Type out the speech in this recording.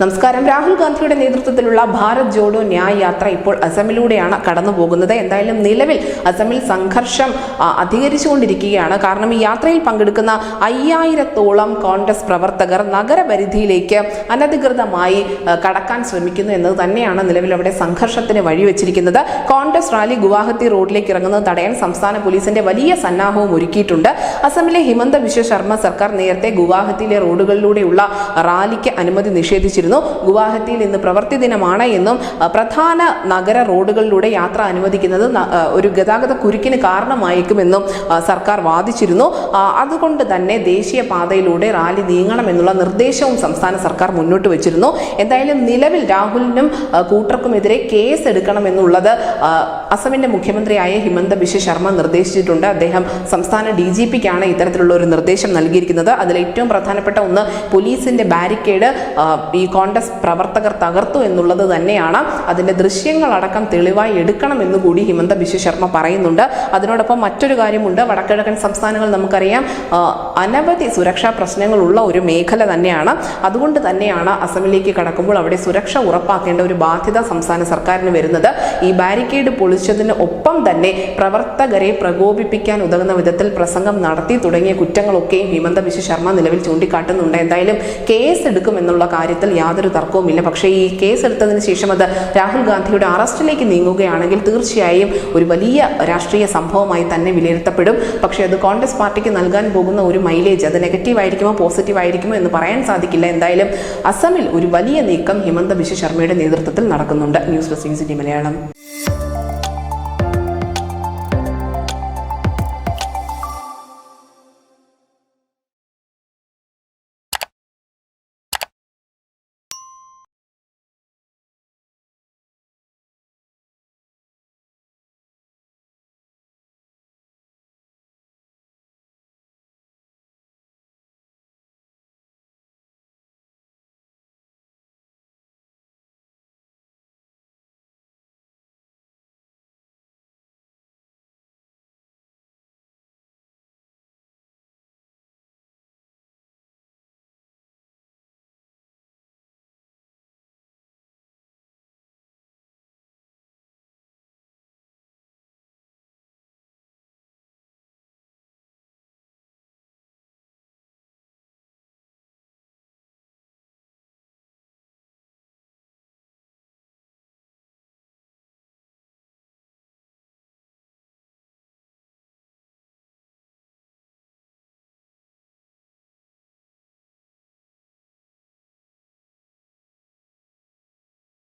നമസ്കാരം. രാഹുൽ ഗാന്ധിയുടെ നേതൃത്വത്തിലുള്ള ഭാരത് ജോഡോ ന്യായ് യാത്ര ഇപ്പോൾ അസമിലൂടെയാണ് കടന്നുപോകുന്നത്. എന്തായാലും നിലവിൽ അസമിൽ സംഘർഷം അധികരിച്ചുകൊണ്ടിരിക്കുകയാണ്. കാരണം ഈ യാത്രയിൽ പങ്കെടുക്കുന്ന 5000-ഓളം കോൺഗ്രസ് പ്രവർത്തകർ നഗരപരിധിയിലേക്ക് അനധികൃതമായി കടക്കാൻ ശ്രമിക്കുന്നു എന്നത് തന്നെയാണ് നിലവിൽ അവിടെ സംഘർഷത്തിന് വഴിവെച്ചിരിക്കുന്നത്. കോൺഗ്രസ് റാലി ഗുവാഹത്തി റോഡിലേക്ക് ഇറങ്ങുന്നത് തടയാൻ സംസ്ഥാന പോലീസിന്റെ വലിയ സന്നാഹവും ഒരുക്കിയിട്ടുണ്ട്. അസമിലെ ഹിമന്ത ബിശ്വ ശർമ്മ സർക്കാർ നേരത്തെ ഗുവാഹത്തിയിലെ റോഡുകളിലൂടെയുള്ള റാലിക്ക് അനുമതി നിഷേധിച്ചിരുന്നു. ഗുവാഹത്തിയിൽ ഇന്ന് പ്രവൃത്തി ദിനമാണ് എന്നും പ്രധാന നഗര റോഡുകളിലൂടെ യാത്ര അനുവദിക്കുന്നത് ഒരു ഗതാഗത കുരുക്കിന് കാരണമായേക്കുമെന്നും സർക്കാർ വാദിച്ചിരുന്നു. അതുകൊണ്ട് തന്നെ ദേശീയ പാതയിലൂടെ റാലി നീങ്ങണമെന്നുള്ള നിർദ്ദേശവും സംസ്ഥാന സർക്കാർ മുന്നോട്ട് വെച്ചിരുന്നു. എന്തായാലും നിലവിൽ രാഹുലിനും കൂട്ടർക്കുമെതിരെ കേസ് എടുക്കണമെന്നുള്ളത് അസമിന്റെ മുഖ്യമന്ത്രിയായ ഹിമന്ത ബിശ്വ ശർമ്മ നിർദ്ദേശിച്ചിട്ടുണ്ട്. അദ്ദേഹം സംസ്ഥാന DGPക്കാണ് ഇത്തരത്തിലുള്ള ഒരു നിർദ്ദേശം നൽകിയിരിക്കുന്നത്. അതിൽ ഏറ്റവും പ്രധാനപ്പെട്ട ഒന്ന് പോലീസിന്റെ ബാരിക്കേഡ് ഈ കോൺഗ്രസ് പ്രവർത്തകർ തകർത്തു എന്നുള്ളത് തന്നെയാണ്. അതിന്റെ ദൃശ്യങ്ങളടക്കം തെളിവായി എടുക്കണമെന്ന് കൂടി ഹിമന്ത ബിശ്വ ശർമ്മ പറയുന്നുണ്ട്. അതിനോടൊപ്പം മറ്റൊരു കാര്യമുണ്ട്. വടക്കിഴക്കൻ സംസ്ഥാനങ്ങൾ നമുക്കറിയാം അനവധി സുരക്ഷാ പ്രശ്നങ്ങളുള്ള ഒരു മേഖല തന്നെയാണ്. അതുകൊണ്ട് തന്നെയാണ് അസമിലേക്ക് കടക്കുമ്പോൾ അവിടെ സുരക്ഷ ഉറപ്പാക്കേണ്ട ഒരു ബാധ്യത സംസ്ഥാന സർക്കാരിന് വരുന്നത്. ഈ ബാരിക്കേഡ് പൊളിച്ചതിന് ഒപ്പം തന്നെ പ്രവർത്തകരെ പ്രകോപിപ്പിക്കാൻ ഉതകുന്ന വിധത്തിൽ പ്രസംഗം നടത്തി തുടങ്ങിയ കുറ്റങ്ങളൊക്കെയും ഹിമന്ത ബിശ്വ ശർമ്മ നിലവിൽ ചൂണ്ടിക്കാട്ടുന്നുണ്ട്. എന്തായാലും കേസ് എടുക്കുമെന്നുള്ള കാര്യത്തിൽ യാതൊരു തർക്കവുമില്ല. പക്ഷേ ഈ കേസ് എടുത്തതിന് ശേഷം അത് രാഹുൽ ഗാന്ധിയുടെ അറസ്റ്റിലേക്ക് നീങ്ങുകയാണെങ്കിൽ തീർച്ചയായും ഒരു വലിയ രാഷ്ട്രീയ സംഭവമായി തന്നെ വിലയിരുത്തപ്പെടും. പക്ഷേ അത് കോൺഗ്രസ് പാർട്ടിക്ക് നൽകാൻ പോകുന്ന ഒരു മൈലേജ് അത് നെഗറ്റീവ് ആയിരിക്കുമോ പോസിറ്റീവ് ആയിരിക്കുമോ എന്ന് പറയാൻ സാധിക്കില്ല. എന്തായാലും അസമിൽ ഒരു വലിയ നീക്കം ഹിമന്ത ബിശ്വ ശർമ്മയുടെ നേതൃത്വത്തിൽ നടക്കുന്നുണ്ട്. News desk Malayalam.